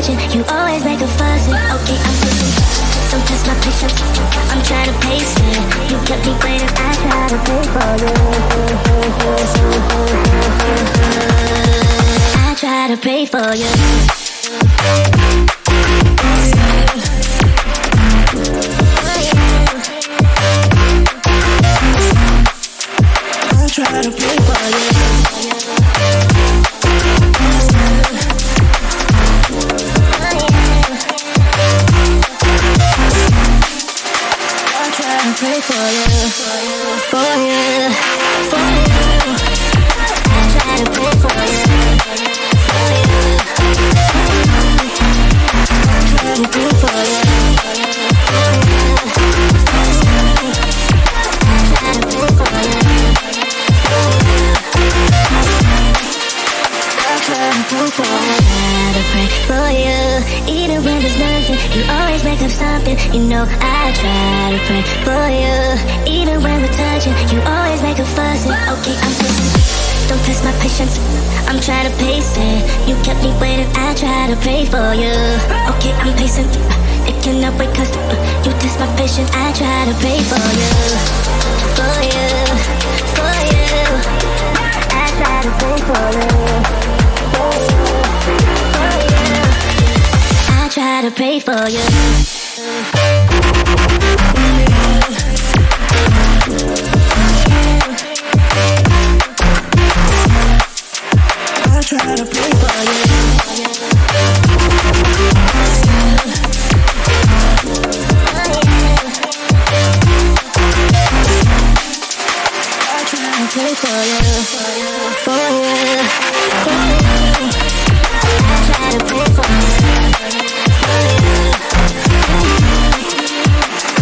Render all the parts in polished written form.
touching, you always make a fuss. Okay, I'm pushing, don't test my patience. I'm trying to pace it. You kept me waiting, I try to pay for you. I try to pay for you. Try to play for you. I try to play for you, for you, for you. I try to play for you, for you. I try to play for you, for you. I try to play for you. I pray for you, even when there's nothing, you always make up something. You know I try to pray for you, even when we're touching, you always make a fuss. Okay, I'm pushing, don't test my patience. I'm trying to pace it. You kept me waiting, I try to pray for you. Okay, I'm pacing, it cannot wait 'cause you test my patience. I try to pray for you, for you, for you. I try to pray for you. I try to pray for you. I try to pray for you. I try to pray for you, for you, for you. I try to pray for you.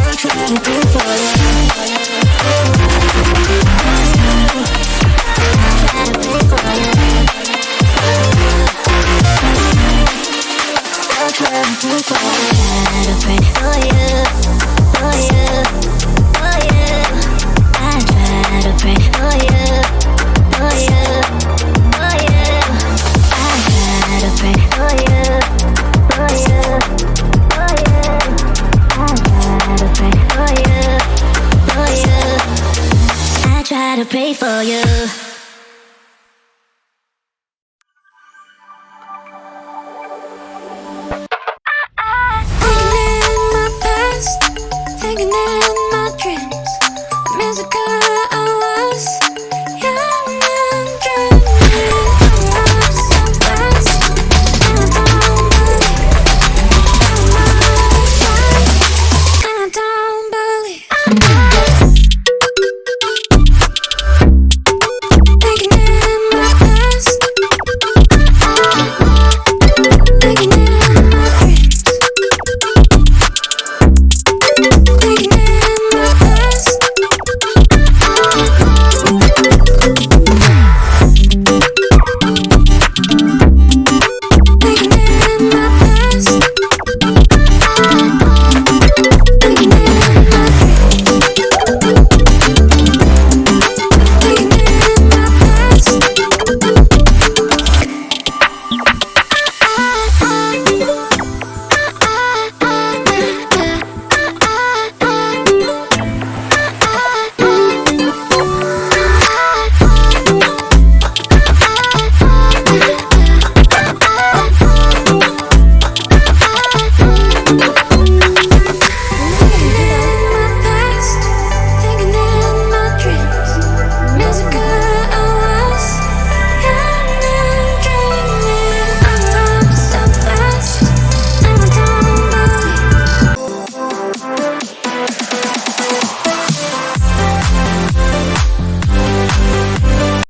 I try to pray for you. I try to pray for you. I try to pray for you. For you, for you, for you. I try to pray for you, for you.